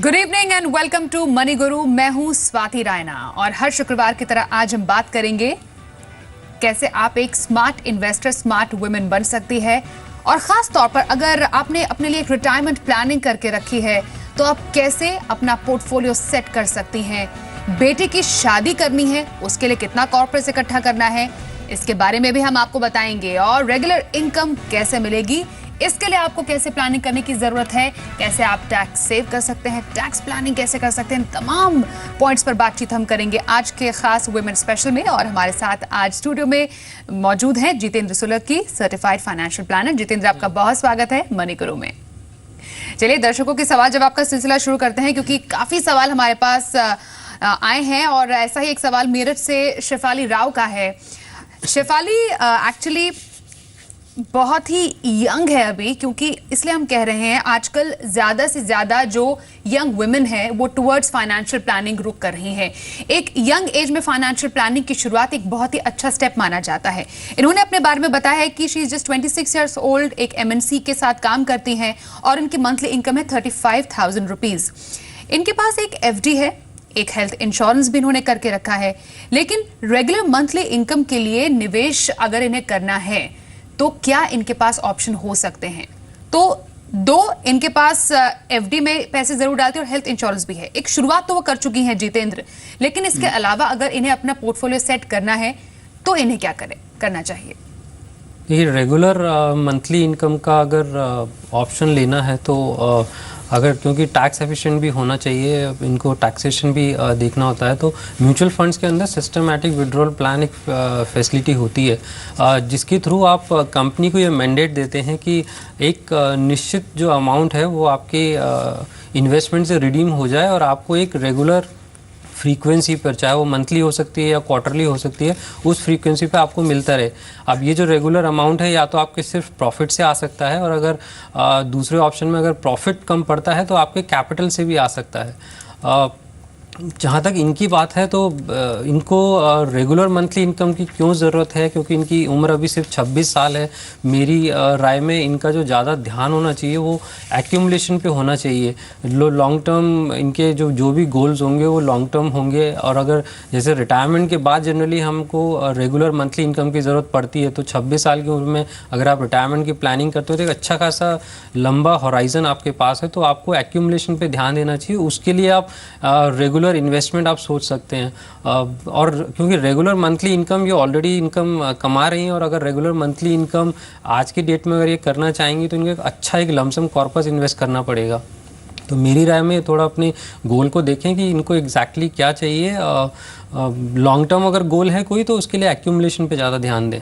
Good evening and welcome to money guru. मैं हूं स्वाति रायना और हर शुक्रवार की तरह आज हम बात करेंगे कैसे आप एक स्मार्ट इन्वेस्टर, स्मार्ट वुमेन बन सकती है। और खास तौर पर अगर आपने अपने लिए एक रिटायरमेंट प्लानिंग करके रखी है तो आप कैसे अपना पोर्टफोलियो सेट कर सकती हैं। बेटे की शादी करनी है, उसके लिए कितना कॉर्पोरेट इकट्ठा करना है, इसके बारे में भी हम आपको बताएंगे। और रेगुलर इनकम कैसे मिलेगी, इसके लिए आपको कैसे प्लानिंग करने की जरूरत है, कैसे आप टैक्स सेव कर सकते हैं, टैक्स प्लानिंग कैसे कर सकते हैं, तमाम पॉइंट्स पर बातचीत हम करेंगे आज के खास वुमेन स्पेशल में। और हमारे साथ आज स्टूडियो में मौजूद हैं Jitendra Solanki, certified financial planner. Jitendra, आपका बहुत स्वागत है मनी गुरु में। चलिए दर्शकों के सवाल जवाब का सिलसिला शुरू करते हैं, क्योंकि काफी सवाल हमारे पास आए हैं। और ऐसा ही एक सवाल मेरठ से शेफाली राव का है। शेफाली एक्चुअली बहुत ही यंग है अभी, क्योंकि इसलिए हम कह रहे हैं आजकल ज्यादा से ज्यादा जो यंग वुमेन है वो टुवर्ड्स फाइनेंशियल प्लानिंग रुक कर रही हैं। एक यंग एज में फाइनेंशियल प्लानिंग की शुरुआत एक बहुत ही अच्छा स्टेप माना जाता है। इन्होंने अपने बारे में बताया है कि she is just 26 years old, एक MNC के साथ काम करती हैं और इनकी मंथली इनकम है 35,000 रुपीज। इनके पास एक FD है, एक हेल्थ इंश्योरेंस भी इन्होंने करके रखा है। लेकिन रेगुलर मंथली इनकम के लिए निवेश अगर इन्हें करना है तो क्या इनके पास ऑप्शन हो सकते हैं? तो दो इनके पास FD में पैसे जरूर डालते हैं और हेल्थ इंश्योरेंस भी है। एक शुरुआत तो वो कर चुकी हैं जितेंद्र, लेकिन इसके अलावा अगर इन्हें अपना पोर्टफोलियो सेट करना है तो इन्हें क्या करना चाहिए? ये रेगुलर मंथली इनकम का अगर ऑप्शन लेना है तो अगर क्योंकि टैक्स एफिशिएंट भी होना चाहिए, इनको टैक्सेशन भी देखना होता है, तो म्यूचुअल फंड्स के अंदर सिस्टमैटिक विड्रॉल प्लान एक फैसिलिटी होती है जिसके थ्रू आप कंपनी को ये मैंडेट देते हैं कि एक निश्चित जो अमाउंट है वो आपके इन्वेस्टमेंट से रिडीम हो जाए और आपको एक रेगुलर फ्रीक्वेंसी पर, चाहे वो मंथली हो सकती है या क्वार्टरली हो सकती है, उस फ्रीक्वेंसी पे आपको मिलता रहे। अब ये जो रेगुलर अमाउंट है या तो आपके सिर्फ प्रॉफिट से आ सकता है, और अगर दूसरे ऑप्शन में अगर प्रॉफिट कम पड़ता है तो आपके कैपिटल से भी आ सकता है। जहाँ तक इनकी बात है तो इनको रेगुलर मंथली इनकम की क्यों ज़रूरत है, क्योंकि इनकी उम्र अभी सिर्फ 26 साल है। मेरी राय में इनका जो ज़्यादा ध्यान होना चाहिए वो एक्यूमुलेशन पे होना चाहिए। लॉन्ग टर्म इनके जो भी गोल्स होंगे वो लॉन्ग टर्म होंगे। और अगर जैसे रिटायरमेंट के बाद जनरली हमको रेगुलर मंथली इनकम की ज़रूरत पड़ती है, तो 26 साल की उम्र में अगर आप रिटायरमेंट की प्लानिंग करते हो तो एक अच्छा खासा लंबा हॉराइजन आपके पास है, तो आपको एक्यूमुलेशन पे ध्यान देना चाहिए। उसके लिए आप रेगुलर इन्वेस्टमेंट आप सोच सकते हैं। और क्योंकि रेगुलर मंथली इनकम ये ऑलरेडी इनकम कमा रही हैं, और अगर रेगुलर मंथली इनकम आज की डेट में अगर ये करना चाहेंगी तो इनको अच्छा एक लमसम कॉर्पस इन्वेस्ट करना पड़ेगा। तो मेरी राय में थोड़ा अपने गोल को देखें कि इनको एग्जैक्टली क्या चाहिए। लॉन्ग टर्म अगर गोल है कोई तो उसके लिए एक्यूमुलेशन पे ज़्यादा ध्यान दें।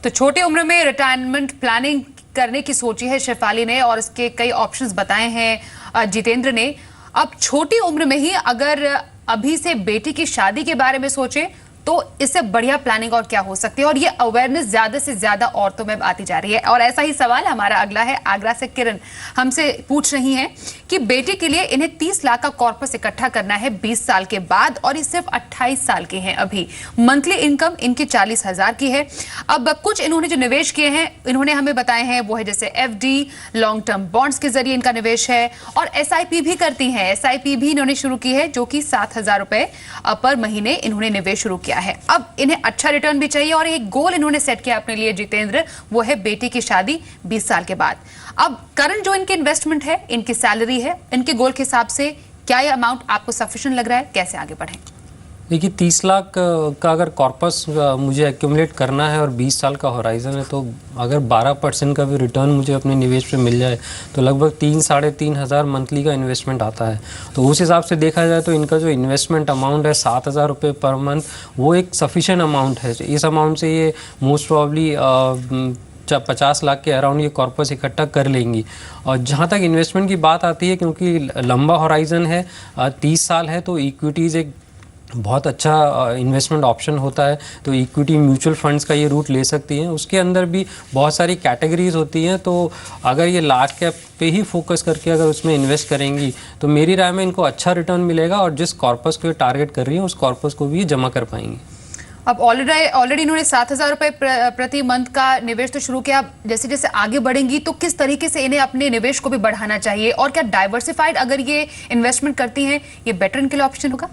तो छोटे उम्र में रिटायरमेंट प्लानिंग करने की सोची है शेफाली ने, और इसके कई ऑप्शंस बताए हैं जितेंद्र ने। अब छोटी उम्र में ही अगर अभी से बेटी की शादी के बारे में सोचे तो इससे बढ़िया प्लानिंग और क्या हो सकती है। और ये अवेयरनेस ज्यादा से ज्यादा औरतों में आती जा रही है। और ऐसा ही सवाल हमारा अगला है, आगरा से किरण हमसे पूछ रही हैं कि बेटे के लिए इन्हें 30 लाख का कॉर्पस इकट्ठा करना है 20 साल के बाद, और ये सिर्फ 28 साल के हैं अभी। मंथली इनकम इनकी 40,000 की है। अब कुछ इन्होंने जो निवेश किए हैं इन्होंने हमें बताए हैं वो है जैसे FD, लॉन्ग टर्म बॉन्ड्स के जरिए इनका निवेश है, और SIP भी करती हैं। SIP भी इन्होंने शुरू की है, जो कि 7,000 रुपए पर महीने इन्होंने निवेश शुरू किया है। अब इन्हें अच्छा रिटर्न भी चाहिए, और एक गोल इन्होंने सेट किया अपने लिए जितेंद्र, वो है बेटी की शादी 20 साल के बाद। अब करंट जो इनके इन्वेस्टमेंट है, इनकी सैलरी है, इनके गोल के हिसाब से क्या ये अमाउंट आपको सफिशिएंट लग रहा है? कैसे आगे बढ़ें? देखिए 30 लाख का अगर कॉर्पस मुझे एक्यूमुलेट करना है और 20 साल का होराइजन है, तो अगर 12% का भी रिटर्न मुझे अपने निवेश पे मिल जाए तो लगभग 3-3.5 हज़ार मंथली का इन्वेस्टमेंट आता है। तो उस हिसाब से देखा जाए तो इनका जो इन्वेस्टमेंट अमाउंट है 7,000 रुपये पर मंथ, वो एक सफिशिएंट अमाउंट है। इस अमाउंट से ये मोस्ट प्रॉब्ली 50 लाख के अराउंड ये कॉर्पस इकट्ठा कर लेंगी। और जहाँ तक इन्वेस्टमेंट की बात आती है, क्योंकि लंबा होराइजन है, 30 साल है, तो इक्विटीज़ एक बहुत अच्छा इन्वेस्टमेंट ऑप्शन होता है। तो इक्विटी म्यूचुअल फंड्स का ये रूट ले सकती हैं। उसके अंदर भी बहुत सारी कैटेगरीज होती हैं, तो अगर ये लार्ज कैप पे ही फोकस करके अगर उसमें इन्वेस्ट करेंगी तो मेरी राय में इनको अच्छा रिटर्न मिलेगा, और जिस कॉर्पस को ये टारगेट कर रही हैं उस कॉर्पस को भी ये जमा कर पाएंगी। अब ऑलरेडी इन्होंने 7,000 रुपए प्रति मंथ का निवेश तो शुरू किया। जैसे जैसे आगे बढ़ेंगी तो किस तरीके से इन्हें अपने निवेश को भी बढ़ाना चाहिए, और क्या डाइवर्सिफाइड अगर ये इन्वेस्टमेंट करती हैं ये बेटर इनके लिए ऑप्शन होगा?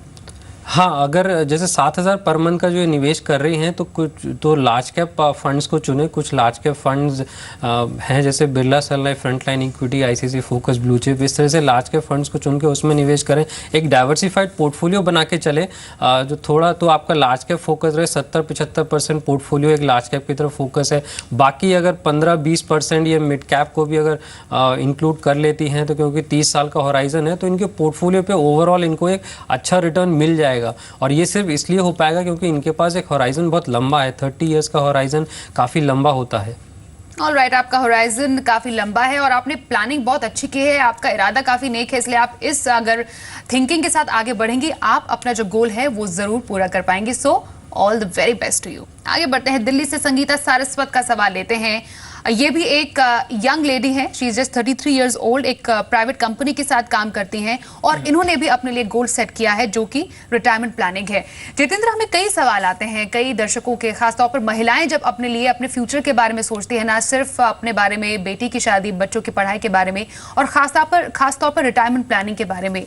हाँ, अगर जैसे 7,000 पर मंथ का जो निवेश कर रही हैं तो कुछ तो लार्ज कैप फंड्स को चुने। कुछ लार्ज कैप फंड्स हैं जैसे Birla Sun Life, frontline equity, ICC focus, blue chip, इस तरह से लार्ज कैप फंड्स को चुन के उसमें निवेश करें। एक डाइवर्सिफाइड पोर्टफोलियो बना के चले, जो थोड़ा तो आपका लार्ज कैप फोकस रहे। 70-75% पोर्टफोलियो एक लार्ज कैप की तरफ फोकस है। बाकी अगर 15-20% ये मिड कैप को भी अगर इंक्लूड कर लेती हैं तो क्योंकि 30 साल का होराइजन है तो इनके पोर्टफोलियो पे ओवरऑल इनको एक अच्छा रिटर्न मिल जाएगा। और ये सिर्फ इसलिए हो पाएगा क्योंकि इनके पास एक होराइजन बहुत लंबा है। 30 इयर्स का होराइजन काफ़ी लंबा होता है। ऑलराइट, आपका होराइजन काफ़ी लंबा है और आपने प्लानिंग बहुत अच्छी की है, आपका इरादा काफ़ी नेक है, इसलिए आप इस अगर थिंकिंग के साथ आगे बढ़ेंगी आप अपना जो गोल है वो ज़रूर पूरा कर पाएंगे। So all the very best to you. आगे बढ़ते हैं, दिल्ली से संगीता सारस्वत का सवाल लेते हैं। ये भी एक यंग लेडी है, she is just 33 years old, एक प्राइवेट कंपनी के साथ काम करती हैं और इन्होंने भी अपने लिए गोल सेट किया है जो कि रिटायरमेंट प्लानिंग है। जितेंद्र, हमें कई सवाल आते हैं कई दर्शकों के, खासतौर पर महिलाएं जब अपने लिए अपने फ्यूचर के बारे में सोचती है, ना सिर्फ अपने बारे में, बेटी की शादी, बच्चों की पढ़ाई के बारे में, और खासतौर पर रिटायरमेंट प्लानिंग के बारे में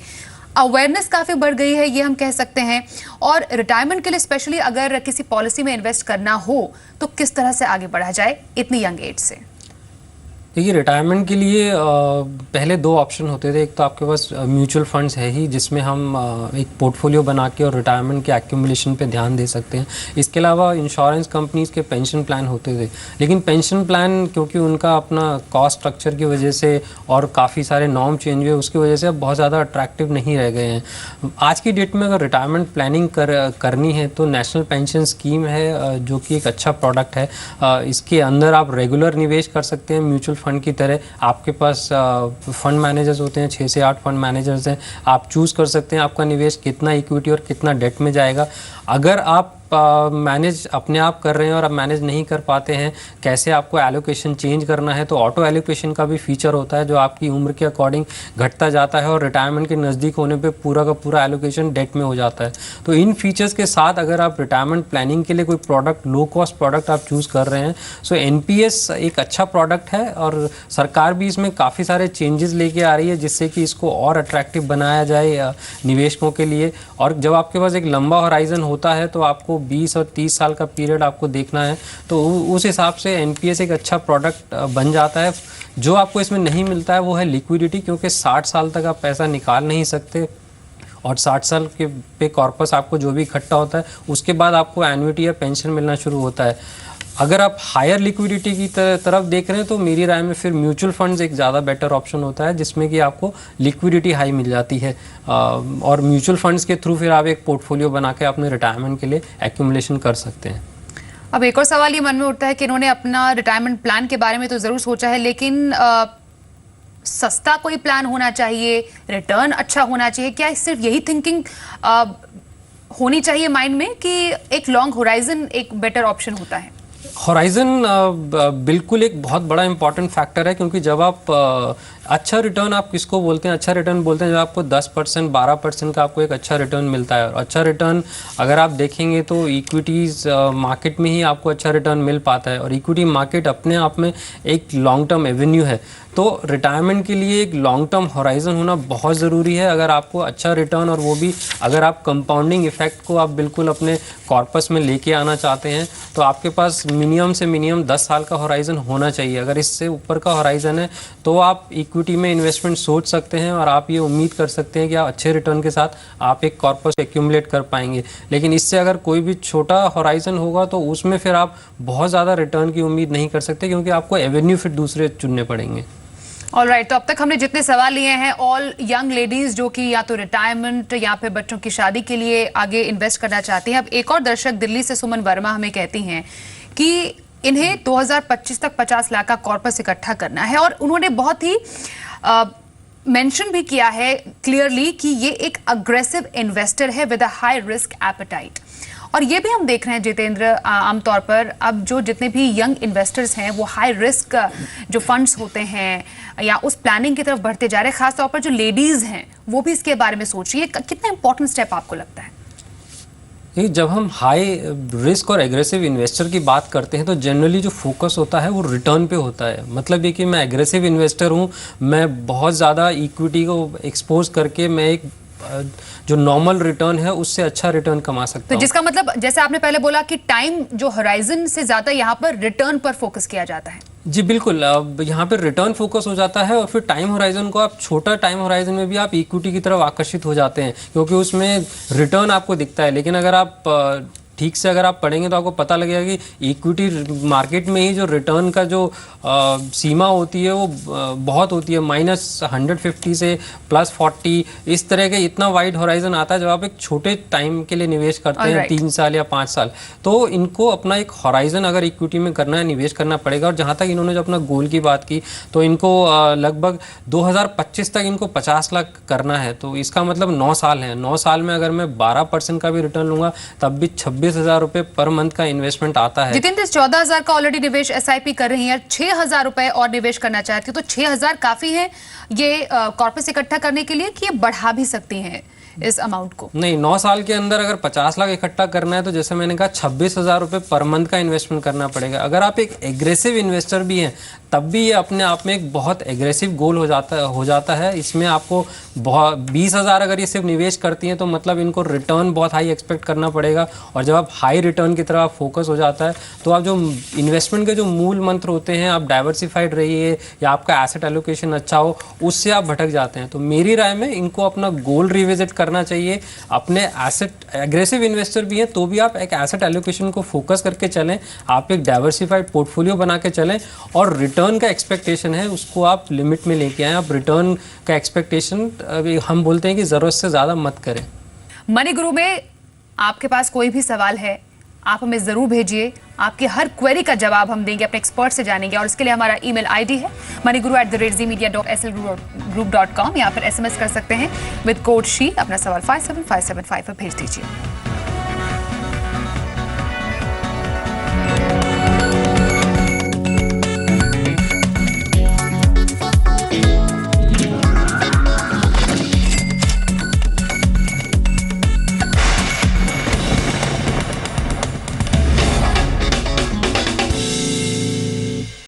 अवेयरनेस काफ़ी बढ़ गई है, ये हम कह सकते हैं। और रिटायरमेंट के लिए स्पेशली अगर किसी पॉलिसी में इन्वेस्ट करना हो तो किस तरह से आगे बढ़ा जाए इतनी यंग एज से? देखिए, रिटायरमेंट के लिए पहले दो ऑप्शन होते थे। एक तो आपके पास म्यूचुअल फंड्स है ही जिसमें हम एक पोर्टफोलियो बना के और रिटायरमेंट के एक्यूमुलेशन पे ध्यान दे सकते हैं। इसके अलावा इंश्योरेंस कंपनीज के पेंशन प्लान होते थे, लेकिन पेंशन प्लान क्योंकि उनका अपना कॉस्ट स्ट्रक्चर की वजह से और काफ़ी सारे नॉर्म चेंज हुए उसकी वजह से अब बहुत ज़्यादा अट्रैक्टिव नहीं रह गए हैं। आज की डेट में अगर रिटायरमेंट प्लानिंग करनी है तो नेशनल पेंशन स्कीम है जो कि एक अच्छा प्रोडक्ट है। इसके अंदर आप रेगुलर निवेश कर सकते हैं म्यूचुअल फंड की तरह। आपके पास फंड मैनेजर्स होते हैं, 6 से 8 फंड मैनेजर्स हैं। आप चूज़ कर सकते हैं आपका निवेश कितना इक्विटी और कितना डेट में जाएगा। अगर आप मैनेज अपने आप कर रहे हैं और आप मैनेज नहीं कर पाते हैं कैसे आपको एलोकेशन चेंज करना है, तो ऑटो एलोकेशन का भी फीचर होता है जो आपकी उम्र के अकॉर्डिंग घटता जाता है और रिटायरमेंट के नज़दीक होने पे पूरा का पूरा एलोकेशन डेट में हो जाता है। तो इन फीचर्स के साथ अगर आप रिटायरमेंट प्लानिंग के लिए कोई प्रोडक्ट, लो कॉस्ट प्रोडक्ट आप चूज़ कर रहे हैं, सो एनपीएस एक अच्छा प्रोडक्ट है और सरकार भी इसमें काफ़ी सारे चेंजेस लेके आ रही है जिससे कि इसको और अट्रैक्टिव बनाया जाए निवेशकों के लिए। और जब आपके पास एक लंबा होराइजन होता है तो आपको 20 और 30 साल का पीरियड आपको देखना है, तो उस हिसाब से एनपीएस एक अच्छा प्रोडक्ट बन जाता है। जो आपको इसमें नहीं मिलता है वो है लिक्विडिटी, क्योंकि 60 साल तक आप पैसा निकाल नहीं सकते और 60 साल के पे कॉर्पस आपको जो भी इकट्ठा होता है उसके बाद आपको एन्युटी या पेंशन मिलना शुरू होता है। अगर आप हायर लिक्विडिटी की तरफ देख रहे हैं तो मेरी राय में फिर म्यूचुअल फंड्स एक ज़्यादा बेटर ऑप्शन होता है जिसमें कि आपको लिक्विडिटी हाई मिल जाती है और म्यूचुअल फंड्स के थ्रू फिर आप एक पोर्टफोलियो बना के अपने रिटायरमेंट के लिए एक्यूमुलेशन कर सकते हैं। अब एक और सवाल ये मन में उठता है कि इन्होंने अपना रिटायरमेंट प्लान के बारे में तो ज़रूर सोचा है, लेकिन सस्ता कोई प्लान होना चाहिए, रिटर्न अच्छा होना चाहिए, क्या सिर्फ यही थिंकिंग होनी चाहिए माइंड में कि एक लॉन्ग होराइजन एक बेटर ऑप्शन होता है? होराइजन बिल्कुल एक बहुत बड़ा इंपॉर्टेंट फैक्टर है, क्योंकि जब आप अच्छा रिटर्न आप किसको बोलते हैं? अच्छा रिटर्न बोलते हैं जब आपको 10% 12% का आपको एक अच्छा रिटर्न मिलता है। और अच्छा रिटर्न अगर आप देखेंगे तो इक्विटीज़ मार्केट में ही आपको अच्छा रिटर्न मिल पाता है और इक्विटी मार्केट अपने आप में एक लॉन्ग टर्म एवेन्यू है। तो रिटायरमेंट के लिए एक लॉन्ग टर्म होराइजन होना बहुत ज़रूरी है अगर आपको अच्छा रिटर्न, और वो भी अगर आप कंपाउंडिंग इफेक्ट को आप बिल्कुल अपने कॉर्पस में लेके आना चाहते हैं तो आपके पास मिनिमम से मिनिमम 10 साल का होराइजन होना चाहिए। अगर इससे ऊपर का होराइजन है तो आप इक्विटी में इन्वेस्टमेंट सोच सकते हैं और आप ये उम्मीद कर सकते हैं कि आप अच्छे रिटर्न के साथ आप एक कॉर्पस एक्यूमुलेट कर पाएंगे। लेकिन इससे अगर कोई भी छोटा होराइजन होगा तो उसमें फिर आप बहुत ज़्यादा रिटर्न की उम्मीद नहीं कर सकते, क्योंकि आपको एवेन्यू फिर दूसरे चुनने पड़ेंगे। ऑलराइट, तो अब तक हमने जितने सवाल लिए हैं ऑल यंग लेडीज जो कि या तो रिटायरमेंट या फिर बच्चों की शादी के लिए आगे इन्वेस्ट करना चाहती हैं। अब एक और दर्शक दिल्ली से सुमन वर्मा हमें कहती हैं कि इन्हें 2025 तक 50 लाख का कॉर्पस इकट्ठा करना है और उन्होंने बहुत ही मेंशन भी किया है क्लियरली कि ये एक अग्रेसिव इन्वेस्टर है with a high risk appetite. और ये भी हम देख रहे हैं जितेंद्र, आमतौर पर अब जो जितने भी यंग इन्वेस्टर्स हैं वो हाई रिस्क जो फंड्स होते हैं या उस प्लानिंग की तरफ बढ़ते जा रहे हैं। खासतौर पर जो लेडीज हैं वो भी इसके बारे में सोच रही है। कितना इंपॉर्टेंट स्टेप आपको लगता है? देखिए, जब हम हाई रिस्क और एग्रेसिव इन्वेस्टर की बात करते हैं तो जनरली जो फोकस होता है वो रिटर्न पे होता है। मतलब ये कि मैं एग्रेसिव इन्वेस्टर हूँ, मैं बहुत ज़्यादा इक्विटी को एक्सपोज करके मैं एक जो नॉर्मल रिटर्न है उससे अच्छा रिटर्न कमा सकता हूँ। तो जिसका मतलब जैसे आपने पहले बोला कि टाइम जो होराइजन से ज़्यादा यहाँ पर रिटर्न पर फोकस किया जाता है। जी बिल्कुल, अब यहाँ पे रिटर्न फोकस हो जाता है और फिर टाइम होराइजन को आप छोटा टाइम होराइजन में भी आप इक्विटी की तरफ आकर्षित हो जाते हैं क्योंकि उसमें रिटर्न आपको दिखता है। लेकिन अगर आप ठीक से अगर आप पढ़ेंगे तो आपको पता लगेगा कि इक्विटी मार्केट में ही जो रिटर्न का जो सीमा होती है वो बहुत होती है, -150 से +40, इस तरह के इतना वाइड होराइजन आता है जब आप एक छोटे टाइम के लिए निवेश करते हैं, 3 साल या 5 साल। तो इनको अपना एक होराइजन अगर इक्विटी में करना है, निवेश करना पड़ेगा। और जहाँ तक इन्होंने जो अपना गोल की बात की तो इनको लगभग 2025 तक इनको 50 लाख करना है। तो इसका मतलब 9 साल है। 9 साल में अगर मैं 12% का भी रिटर्न लूंगा तब भी 26,000 रुपए पर मंथ का इन्वेस्टमेंट आता है। जितेंद्र, 14,000 का ऑलरेडी निवेश SIP कर रही है, 6,000 रुपए और निवेश करना चाहती हो तो 6,000 काफी है ये कॉर्पस इकट्ठा करने के लिए कि ये बढ़ा भी सकती हैं इस अमाउंट को? नहीं, 9 साल के अंदर अगर 50 लाख इकट्ठा करना है तो जैसे मैंने कहा 26,000 रुपए पर मंथ का इन्वेस्टमेंट करना पड़ेगा। अगर आप एक एग्रेसिव इन्वेस्टर भी हैं तब भी ये अपने आप में एक बहुत एग्रेसिव गोल हो जाता है। इसमें आपको 20,000 अगर ये सिर्फ निवेश करती हैं तो मतलब इनको रिटर्न बहुत हाई एक्सपेक्ट करना पड़ेगा। और जब आप हाई रिटर्न की तरफ फोकस हो जाता है तो आप जो इन्वेस्टमेंट के जो मूल मंत्र होते हैं, आप डाइवर्सिफाइड रहिए या आपका एसेट एलोकेशन अच्छा हो, उससे आप भटक जाते हैं। तो मेरी राय में इनको अपना गोल रिविजिट करना चाहिए। अपने एसेट एग्रेसिव इन्वेस्टर भी हैं तो भी आप एक एसेट एलोकेशन को फोकस करके चलें, आप एक डाइवर्सिफाइड पोर्टफोलियो बना के चलें और रिटर्न का एक्सपेक्टेशन है उसको आप लिमिट में लेके आएं। आप रिटर्न का एक्सपेक्टेशन हम बोलते हैं कि ज़रूरत से ज़्यादा मत करें। मनी गुरु में आपके पास कोई भी सवाल है आप हमें ज़रूर भेजिए, आपकी हर क्वेरी का जवाब हम देंगे, अपने एक्सपर्ट से जानेंगे। और इसके लिए हमारा ईमेल ID है moneyguru@zmedia.slgroup.com या फिर SMS कर सकते हैं विद कोड शी। अपना सवाल 57575 पर भेज दीजिए।